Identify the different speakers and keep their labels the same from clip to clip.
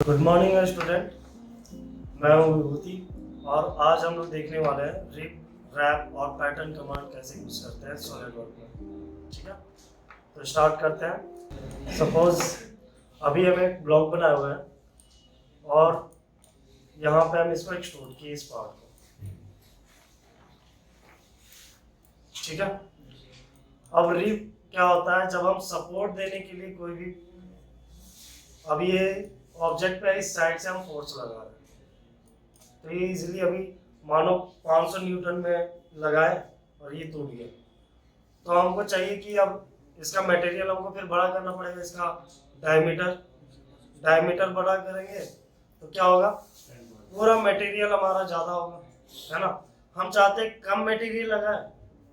Speaker 1: Good morning student. मैं हूँ विभूति और आज हम लोग देखने वाले हैं रिप रैप और पैटर्न कमांड कैसे यूज करते हैं सॉलिडवर्क में। ठीक है, तो स्टार्ट करते हैं। सपोज अभी हम एक ब्लॉक बनाया हुआ है और यहाँ पे हम इसको एक्सट्रूड किए इस पार्ट को। ठीक है, अब रिप क्या होता है, जब हम सपोर्ट देने के लिए कोई भी, अभी ये ऑब्जेक्ट पे इस साइड से हम फोर्स लगा रहे हैं तो ये इजीली अभी मानो 500 न्यूटन में लगाए और ये टूट गया, तो हमको चाहिए कि अब इसका मटेरियल हमको फिर बड़ा करना पड़ेगा। इसका डायमीटर बड़ा करेंगे तो क्या होगा, पूरा मटेरियल हमारा ज़्यादा होगा, है ना। हम चाहते हैं कम मटेरियल लगाए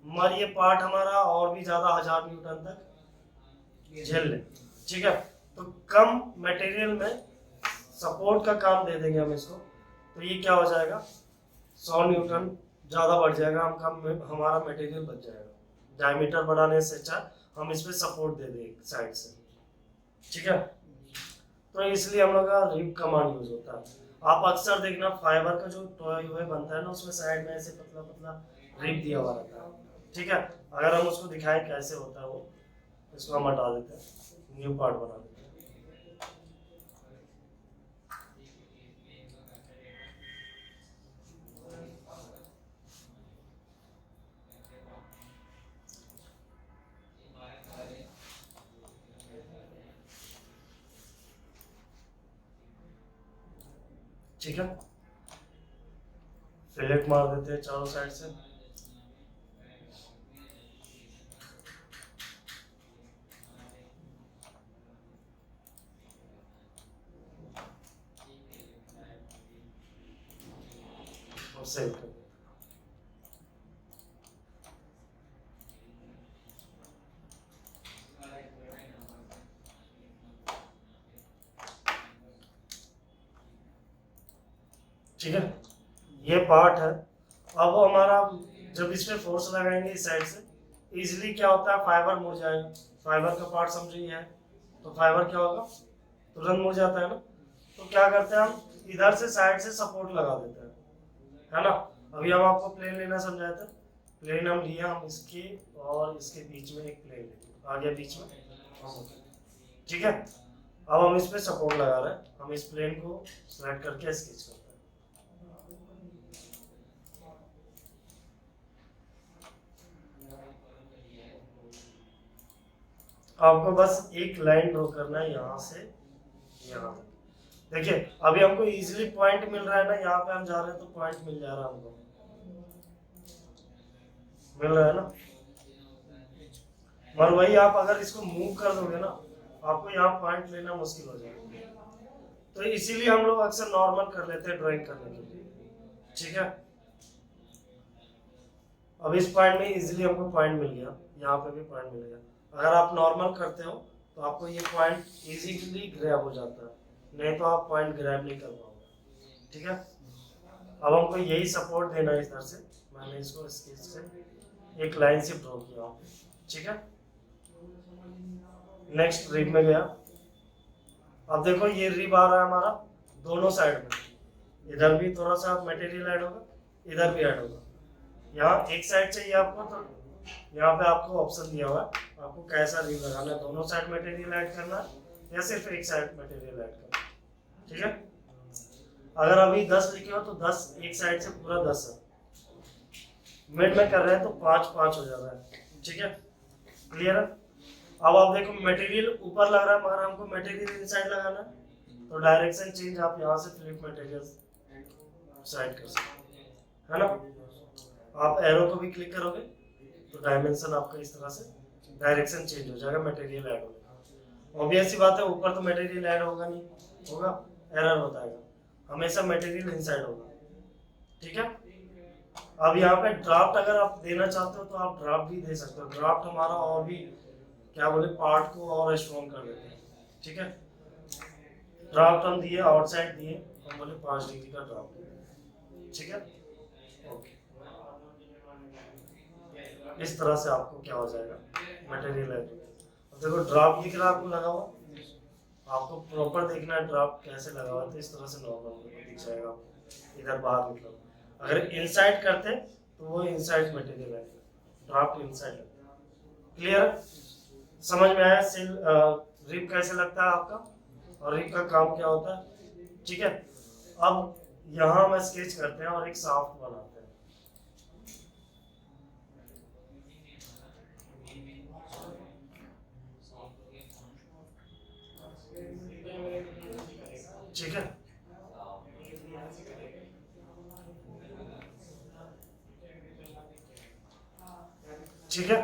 Speaker 1: मगर ये पार्ट हमारा और भी ज़्यादा 1000 न्यूटन तक झेल ले। ठीक है, तो कम मटेरियल में सपोर्ट का काम दे देंगे हम इसको, तो ये क्या हो जाएगा, 100 न्यूटन ज़्यादा बढ़ जाएगा, हम कम हमारा मटेरियल बच जाएगा। डायमीटर बढ़ाने से अच्छा हम इस पर सपोर्ट दे दें साइड से। ठीक है, तो इसलिए हम लोग का रिप कमांड यूज होता है। आप अक्सर देखना फाइबर का जो टॉय बनता है ना, उसमें साइड में ऐसे पतला पतला रिप दिया हुआ रहता है। ठीक है, अगर हम उसको दिखाएं कैसे होता है वो, इसको हम हटा देते हैं, न्यू पार्ट बना देते हैं। ठीक है, फिलेट मार देते हैं चारों साइड से। और सेव कर देते हैं। ठीक है, ये पार्ट है। अब हमारा जब इस पे फोर्स लगाएंगे इस साइड से, इजीली क्या होता है, फाइबर मुड़ जाएगा। फाइबर का पार्ट समझिए है, तो फाइबर क्या होगा, तुरंत मुड़ जाता है ना। तो क्या करते हैं, हम इधर से साइड से सपोर्ट लगा देते हैं, है ना। अभी हम आपको प्लेन लेना समझाया था, प्लेन हम लिया, हम इसके और इसके बीच में एक प्लेन लेंगे, आ गया बीच में। ठीक है, अब हम इस पे सपोर्ट लगा रहे हैं, हम इस प्लेन को सेलेक्ट करके स्केच करते हैं। आपको बस एक लाइन ड्रॉ करना है यहाँ से यहाँ तक। देखिए अभी हमको इजीली पॉइंट मिल रहा है ना, यहाँ पे हम जा रहे हैं तो पॉइंट मिल जा रहा है, हमको मिल रहा है ना। मगर वही आप अगर इसको मूव कर दोगे ना, आपको यहाँ पॉइंट लेना मुश्किल हो जाएगा। तो इसीलिए हम लोग अक्सर नॉर्मल कर लेते हैं ड्राइंग करने के लिए। ठीक है, अब इस पॉइंट में इजीली हमको पॉइंट मिल गया, यहाँ पे भी पॉइंट मिल गया। अगर आप नॉर्मल करते हो तो आपको ये पॉइंट इजीली ग्रैब हो जाता है, नहीं तो आप पॉइंट ग्रैब नहीं कर पाओगे। ठीक है, अब हमको यही सपोर्ट देना है इधर से, मैंने इसको स्केच से एक लाइन से ड्रॉ किया। ठीक है, नेक्स्ट रिब में गया। अब देखो ये रिब आ रहा है हमारा दोनों साइड में, इधर भी थोड़ा सा मटेरियल ऐड होगा, इधर भी ऐड होगा। यहाँ एक साइड चाहिए आपको तो यहाँ पे आपको ऑप्शन दिया हुआ है, आपको कैसा रिब लगाना है, दोनों साइड मटेरियल ऐड करना है या सिर्फ एक साइड मटेरियल ऐड करना है। ठीक है, अगर अभी 10 लिखे हो तो 10 एक साइड से पूरा 10 है, मिड में कर रहे हैं तो 5 5 हो जा रहा है। ठीक है, क्लियर है। अब आप देखो मटेरियल ऊपर लग रहा है मगर हमको मटेरियल इनसाइड लगाना है, तो डायरेक्शन चेंज आप यहाँ से फ्लिप मटेरियल साइड कर सकते हैं, है ना। आप एरो को भी क्लिक करोगे तो डायमेंशन आपका इस तरह से डायरेक्शन चेंज हो जाएगा, मटेरियल ऐड होगा। ऑब्वियस सी बात है, ऊपर तो मटेरियल ऐड होगा नहीं, होगा एरर बताएगा, हमेशा मटेरियल इनसाइड होगा। ठीक है, अब यहाँ पे ड्राफ्ट अगर आप देना चाहते हो तो आप ड्राफ्ट भी दे सकते हो। ड्राफ्ट हमारा और भी क्या बोले पार्ट को और स्ट्रॉन्ग कर देते हैं। ठीक है, ड्राफ्ट हम दिए, आउटसाइड दिए, हम बोले 5 डिग्री का ड्राफ्ट। ठीक है, ओके, इस तरह से आपको क्या हो जाएगा, मटेरियल है। अब देखो ड्राफ्ट दिख रहा है आपको लगा हुआ, आपको प्रॉपर देखना है ड्राफ्ट कैसे लगा हुआ है, तो इस तरह से नॉर्मल दिख जाएगा आपको इधर बाहर निकलो। अगर इनसाइड करते तो वो इनसाइड मटेरियल है, ड्राफ्ट इनसाइड लगता है। क्लियर? समझ में आया सेल रिब कैसे लगता है आपका और रिब का काम क्या होता है? ठीक है, अब यहाँ मैं स्केच करते हैं और एक शाफ्ट बनाते हैं। ठीक है, ठीक है।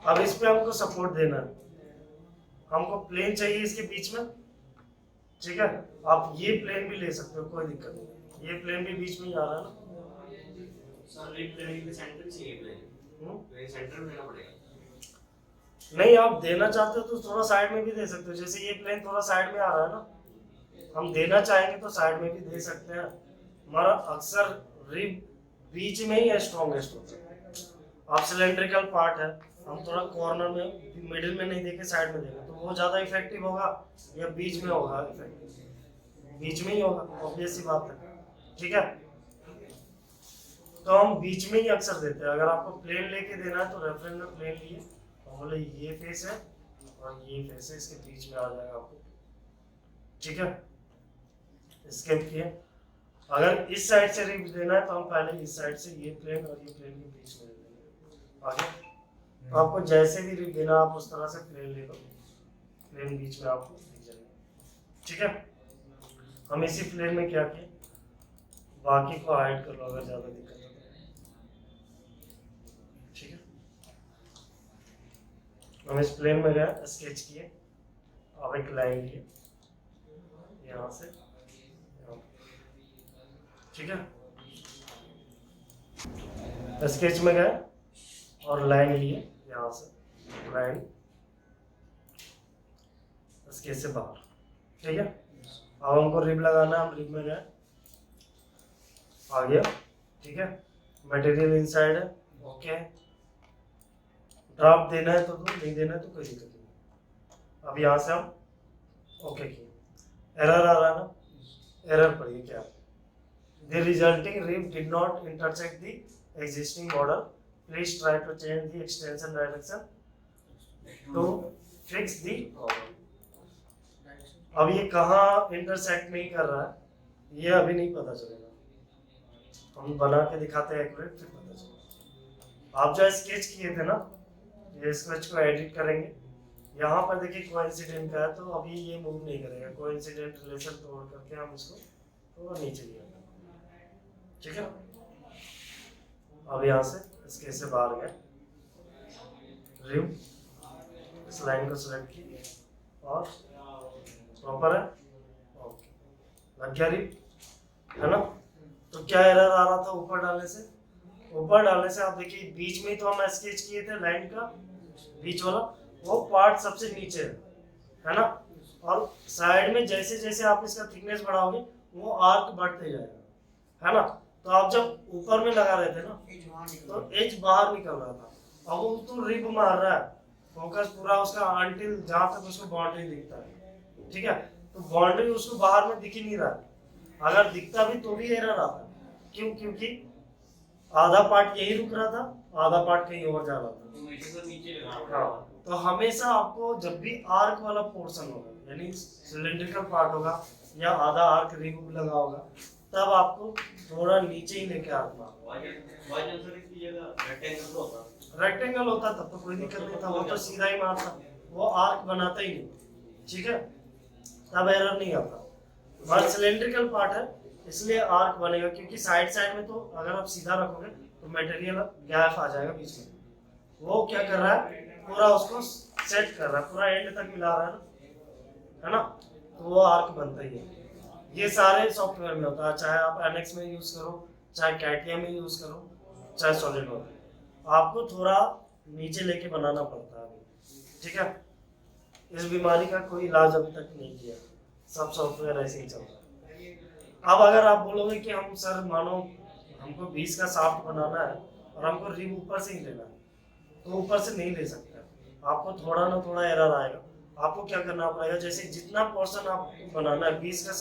Speaker 1: अब इस पे हमको सपोर्ट देना है, हमको प्लेन चाहिए इसके बीच में। ठीक है, आप ये प्लेन भी ले सकते हो, कोई दिक्कत नहीं, ये प्लेन भी बीच में ही आ रहा है ना।
Speaker 2: सर रिब लेने के लिए सेंटर चाहिए प्लेन, तो ये सेंटर में देना पड़ेगा।
Speaker 1: नहीं, आप देना चाहते हो तो थोड़ा साइड में भी दे सकते हो, जैसे ये प्लेन थोड़ा साइड में आ रहा है ना, हम देना चाहेंगे तो साइड में भी दे सकते हैं। हमारा अक्सर रिब बीच में ही स्ट्रॉन्गेस्ट होता है। आप सिलेंड्रिकल पार्ट है, हम थोड़ा कॉर्नर में मिडिल में नहीं देके साइड में देंगे तो वो ज़्यादा इफेक्टिव होगा या बीच में होगा इफेक्टिव? बीच में ही होगा, ऑब्वियस सी बात है। ठीक है, तो हम बीच में ही अक्सर देते हैं। अगर आपको प्लेन लेके देना है तो रेफरेंस में प्लेन लिए तो बोले ये फेस है और ये फेस है, इसके बीच में आ जाएगा आपको। ठीक है, स्केप किए। अगर इस साइड से रिब देना है तो हम पहले इस साइड से ये प्लेन और ये प्लेन के बीच में दे देंगे। आगे तो आपको जैसे भी रिब देना आप उस तरह से प्लेन ले लो, प्लेन बीच में आपको दिख जाएगा। ठीक है, हम इसी प्लेन में क्या किए, बाकी को हाइड कर लो अगर ज्यादा दिक्कत हो। ठीक है, हम इस प्लेन में गए, स्केच किए, अब एक लाइन लिए यहाँ से यहाँ। ठीक है, स्केच में गए और लाइन लिए यहाँ से, लाइन स्केच से बाहर। ठीक है, अब हमको रिब लगाना है, हम रिब में गए, आ गया। ठीक है, मटेरियल इनसाइड है, ओके। ड्राफ्ट देना है तो दो, नहीं देना है तो कोई दिक्कत नहीं। अब यहाँ से हम ओके किए, एरर आ रहा है ना, एरर पढ़िए क्या, the resulting rib did not intersect the existing model, please try to change the extension direction to fix the problem. अब ये कहाँ इंटरसेक्ट नहीं कर रहा है ये अभी नहीं पता चलेगा, हम बना के दिखाते हैं एक्यूरेट, फिर पता चलेगा। आप जो स्केच किए थे ना, ये स्केच को एडिट करेंगे, यहाँ पर देखिए कोइंसिडेंट का है तो अभी ये मूव नहीं करेगा, कोइंसिडेंट रिलेशन तोड़ करके हम इसको थोड़ा नीचे लिया। ठीक है, अब यहाँ से स्केच से बाहर गए, रिब इस लाइन को सिलेक्ट किए और प्रॉपर है, ओके, लग गया रिब, है ना। तो क्या एरर आ रहा था ऊपर डालने से? ऊपर डालने से आप देखिए बीच में तो हम स्केच किए थे लाइन का बीच वाला, वो पार्ट सबसे नीचे है ना, और साइड में जैसे जैसे आप इसका थिकनेस बढ़ाओगे वो आर्क बढ़ते जाएगा, है ना। तो आप जब ऊपर में लगा रहे थे ना तो एज बाहर निकल रहा था, अब वो तो रिब मार रहा है, फोकस पूरा उसका अंटिल जहाँ तक उसको बाउंड्री दिखता है। ठीक है, तो बाउंड्री उसको बाहर में दिख ही नहीं रहा, अगर दिखता भी तो भी एरर आता। क्यों? क्योंकि आधा पार्ट यही रुक रहा था, आधा पार्ट कहीं और जा रहा था। हाँ, तो हमेशा आपको जब भी आर्क वाला पोर्शन होगा, यानी सिलेंड्रिकल पार्ट होगा या आधा आर्क रिब लगा होगा, तब आपको थोड़ा नीचे ही लेके आर्क मारना। रेक्टेंगल होता तब तो कोई दिक्कत नहीं था, वो तो सीधा ही मारता, वो आर्क बनाता ही नहीं। ठीक है, तब एरर नहीं आता। बस सिलेंड्रिकल पार्ट है इसलिए आर्क बनेगा, क्योंकि साइड साइड में तो अगर आप सीधा रखोगे तो मटेरियल गैप आ जाएगा बीच में। वो क्या कर रहा है, पूरा उसको सेट कर रहा है, पूरा एंड तक मिला रहा है ना, तो वो आर्क बनता ही है। ये सारे सॉफ्टवेयर में होता है, चाहे आप एनएक्स में यूज करो, चाहे कैटिया में यूज करो, चाहे सॉलिडवर्क, आपको थोड़ा नीचे लेके बनाना पड़ता है अभी। ठीक है, इस बीमारी का कोई इलाज अभी तक नहीं किया, सब सॉफ्टवेयर ऐसे ही चल रहा है। अब अगर आप बोलोगे कि हम सर मानो हमको 20 का शाफ्ट बनाना है और हमको रिब ऊपर से ही लेना है, तो ऊपर से नहीं ले सकते, आपको थोड़ा ना थोड़ा एरर आएगा। आपको क्या करना पड़ेगा, जैसे जितना पोर्शन आपको बनाना है 20 का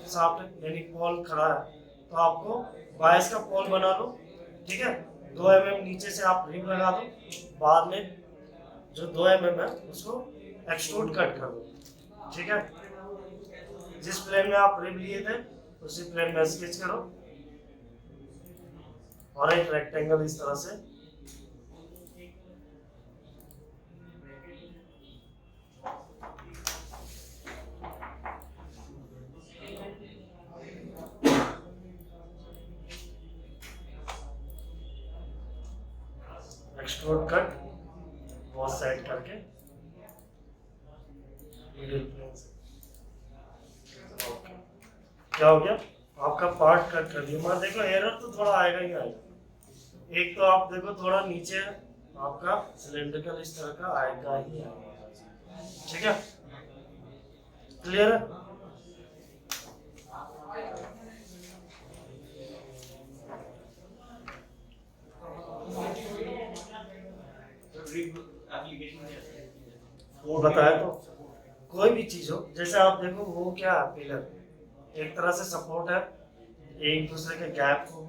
Speaker 1: साफ्ट यानी पोल खड़ा है, तो आपको 22 का पोल बना लो, ठीक है। 2 mm नीचे से आप रिब लगा दो, बाद में जो 2 mm है उसको एक्सट्रूड कट कर दो, ठीक है। जिस प्लेन में आप रिब लिए थे उसी प्लेन में स्केच करो और एक रेक्टेंगल इस तरह से एक्सट्रूड कट बहुत साइड करके मिडिल प्लेन से। क्या हो गया, आपका पार्ट कट कर दिया। मगर देखो एरर तो थोड़ा आएगा ही आएगा। एक तो आप देखो थोड़ा नीचे आपका सिलेंड्रिकल इस तरह का आएगा ही आएगा, ठीक है। क्लियर है? वो बताया तो कोई भी चीज हो, जैसे आप देखो वो क्या है, पिलर एक तरह से सपोर्ट है, एक दूसरे के गैप को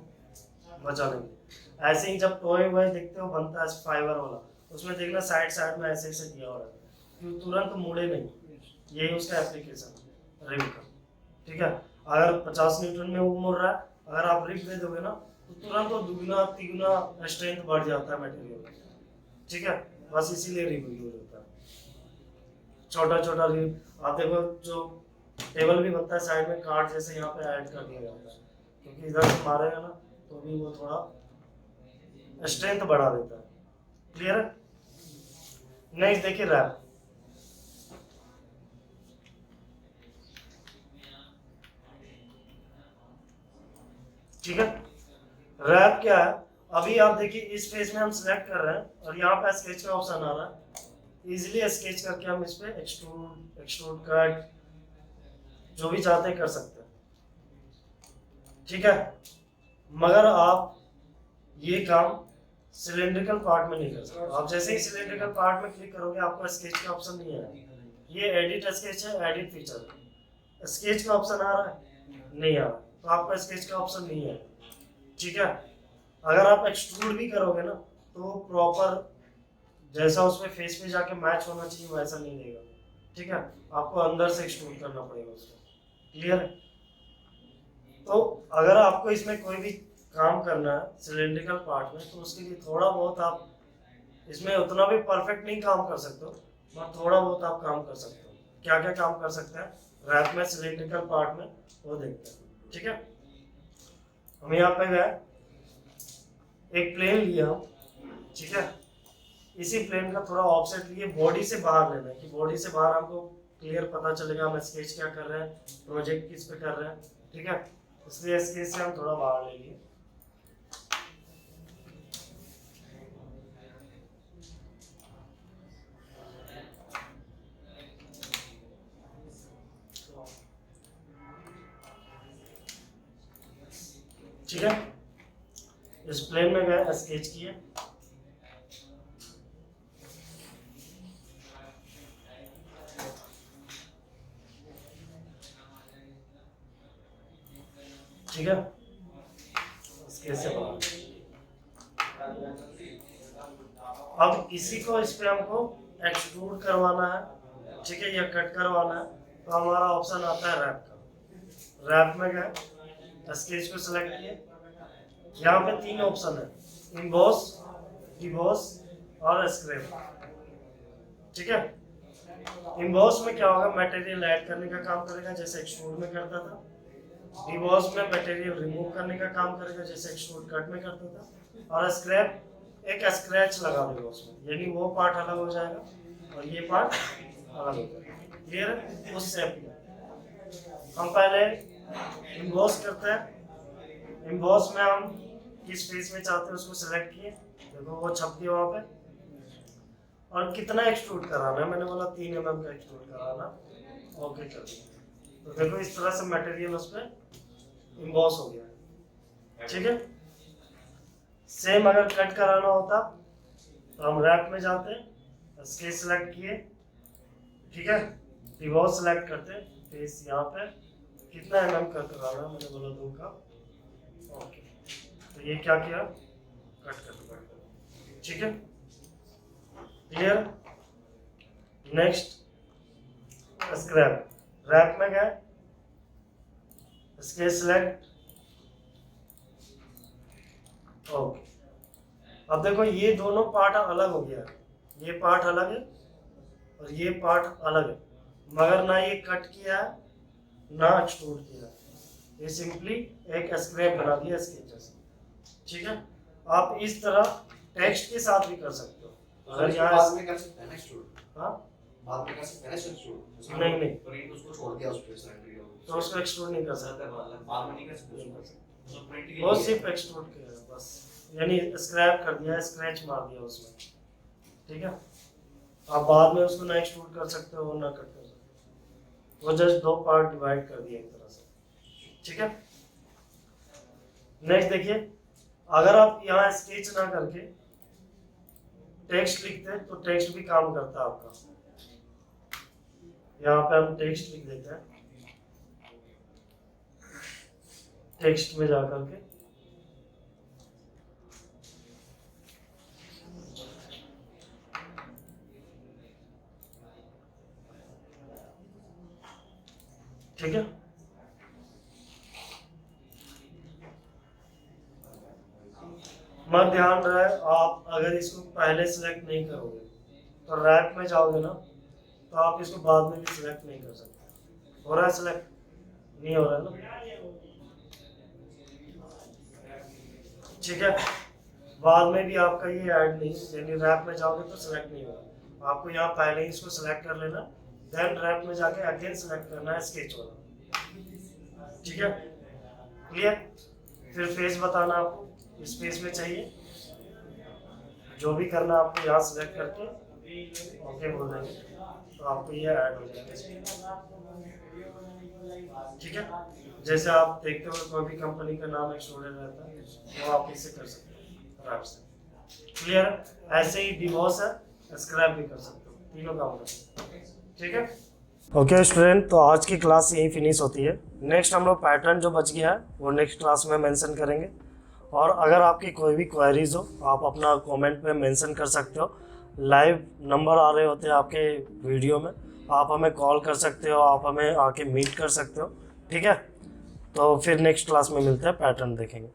Speaker 1: बचाने के। ऐसे ही जब टॉय वॉय देखते हो बनता है फाइबर वाला, उसमें देखना साइड साइड में ऐसे ऐसे दिया हो रहा है कि तुरंत मुड़े नहीं, यही उसका एप्लीकेशन रिब का, ठीक है। अगर 50 न्यूटन में वो मुड़ रहा है, अगर आप रिब दे दोगे ना तो तुरंत वो दुगना तिगुना स्ट्रेंथ बढ़ जाता है मटेरियल, ठीक है। बस इसीलिए रिब यूज होता है। छोटा छोटा रिब आप देखो, जो टेबल भी बनता है साइड में कार्ड जैसे यहाँ पे ऐड कर दिया जाता है, क्योंकि इधर से मारेगा ना तो भी वो थोड़ा स्ट्रेंथ बढ़ा देता है। क्लियर है? नेक्स्ट देखिए रैप। ठीक है, रैप क्या है, अभी आप देखिए इस पेज में हम सिलेक्ट कर रहे हैं और यहाँ पे स्केच का ऑप्शन आ रहा है। इजीली स्केच करके हम इस पे एक्सट्रूड कट जो भी चाहते हैं कर सकते हैं, ठीक है। मगर आप ये काम सिलेंड्रिकल पार्ट में नहीं कर सकते। आप जैसे ही सिलेंड्रिकल पार्ट में क्लिक करोगे आपको स्केच का ऑप्शन नहीं आएगा। ये एडिट स्केच है, एडिट फीचर है, स्केच का ऑप्शन आ रहा है नहीं आ रहा, तो आपका स्केच का ऑप्शन नहीं है, ठीक है। अगर आप एक्सट्रूड भी करोगे ना तो प्रॉपर जैसा उसमें फेस पे जाके मैच होना चाहिए वैसा नहीं देगा, ठीक है। आपको अंदर से एक्सट्रूड करना पड़ेगा उसको। क्लियर है? तो अगर आपको इसमें कोई भी काम करना है सिलेंड्रिकल पार्ट में, तो उसके लिए थोड़ा बहुत आप इसमें उतना भी परफेक्ट नहीं काम कर सकते हो, मगर थोड़ा बहुत आप काम कर सकते हो। क्या क्या काम कर सकते हैं रैप में सिलेंड्रिकल पार्ट में वो देखते हैं, ठीक है। हम यहाँ पे गए, एक प्लेन लिया हम, ठीक है। इसी प्लेन का थोड़ा ऑफसेट लिए बॉडी से बाहर लेना है, कि बॉडी से बाहर हमको क्लियर पता चलेगा हम स्केच क्या कर रहे हैं, प्रोजेक्ट किस पे कर रहे हैं, ठीक है। इसलिए स्केच से हम थोड़ा बाहर ले लिए। ठीक है, इस प्लेन में गए स्केच किए, ठीक है। स्केच से बाहर, अब इसी को इस पे हमको एक्सट्रूड करवाना है, ठीक है, या कट करवाना है, तो हमारा ऑप्शन आता है रैप का। रैप में गए, स्केच को सिलेक्ट किए, यहाँ पे 3 ऑप्शन है, इम्बॉस, डिबॉस और स्क्रैप, ठीक है। इम्बॉस में क्या होगा, मटेरियल ऐड करने का काम करेगा जैसे एक्सट्रूड में करता था। डिबॉस में मटेरियल रिमूव करने का काम करेगा जैसे एक्सट्रूड कट में करता था। और स्क्रैप एक स्क्रैच लगा देगा उसमें, यानी वो पार्ट अलग हो जाएगा और ये पार्ट अलग हो जाएगा। क्लियर है? उस शेप में हम पहले इम्बॉस करते हैं। इम्बॉस में हम किस फेस में चाहते हैं उसको सिलेक्ट किए, देखो वो छप गया वहाँ पे। और कितना एक्सट्रूड कराना है, मैंने बोला 3 mm का एक्सट्रूड कराना, ओके कर दिया। तो देखो इस तरह से मटेरियल उस पर इम्बॉस हो गया, ठीक है। सेम अगर कट कराना होता तो हम रैप में जाते, स्केच सेलेक्ट किए, ठीक है, डिवोर्स सेलेक्ट करते हैं, फेस यहाँ पे कितना mm कट कराना मैंने बोला 2 का। ओके, तो ये क्या किया, कट कर दिया, ठीक है, क्लियर। नेक्स्ट स्क्रैप, रैप में गए, स्केच सेलेक्ट, ओके। अब देखो ये दोनों पार्ट अलग हो गया, ये पार्ट अलग है और ये पार्ट अलग है, मगर ना ये कट किया है ना एक्सट्रूड किया, ये सिंपली एक स्क्रैप बना दिया इसके जैसे, ठीक है। आप इस तरह टेक्स्ट के साथ भी कर सकते हो, अगर यहाँ
Speaker 2: बाद में कर सकते हैं ना एक्सट्रूड,
Speaker 1: हाँ
Speaker 2: बाद में कर सकते हैं ना एक्सट्रूड,
Speaker 1: नहीं
Speaker 2: प्रिंट उसको छोड़ दिया उस पे सेंटर
Speaker 1: तो उसको एक्सट्रूड नहीं कर सकते,
Speaker 2: बाद में नहीं कर सकते उसको प्रिंट
Speaker 1: वो सिर्फ एक्सट्रूड किया है बस, यानी स्क्रैप कर दिया, स्क्रैच मार दिया उसमें, ठीक है। आप बाद में उसको ना एक्सट्रूड कर सकते हो ना कट कर सकते हो, वो जस्ट 2 पार्ट डिवाइड कर दिया एक तरह से, ठीक है। नेक्स्ट देखिए, अगर आप यहाँ स्केच ना करके टेक्स्ट लिखते हैं तो टेक्स्ट भी काम करता है आपका। यहाँ पे हम टेक्स्ट लिख देते हैं, टेक्स्ट में जाकर के ठीक है, मगर ध्यान रहे आप अगर इसको पहले सिलेक्ट नहीं करोगे तो रैप में जाओगे ना तो आप इसको बाद में भी सिलेक्ट नहीं कर सकते। हो रहा है सिलेक्ट, नहीं हो रहा है ना, ठीक है। बाद में भी आपका ये ऐड नहीं, यानी रैप में जाओगे तो सिलेक्ट नहीं होगा, आपको यहाँ पहले ही इसको सिलेक्ट कर लेना, देन रैप में जाके अगेन सिलेक्ट करना है स्केच वाला, ठीक है, क्लियर। फिर फेस बताना आपको इस फेस में चाहिए, जो भी करना आपको यहाँ सिलेक्ट करके ओके बोल देंगे तो आपको ये ऐड हो जाएगा, ठीक है। जैसे आप देखते हो कोई भी कंपनी का नाम एक्सट्रूडेड रहता है वो आप इससे कर सकते हो आराम से, क्लियर। ऐसे ही डिवोर्स है, स्क्रैप भी कर सकते हो, तीनों काम कर सकते हो, ठीक है। ओके स्टूडेंट, तो आज की क्लास यही फिनिश होती है। नेक्स्ट हम लोग पैटर्न जो बच गया है वो नेक्स्ट क्लास में मेंशन करेंगे, और अगर आपकी कोई भी क्वेरीज हो आप अपना कमेंट में मेंशन कर सकते हो। लाइव नंबर आ रहे होते हैं आपके वीडियो में, आप हमें कॉल कर सकते हो, आप हमें आके मीट कर सकते हो, ठीक है। तो फिर नेक्स्ट क्लास में मिलते हैं, पैटर्न देखेंगे।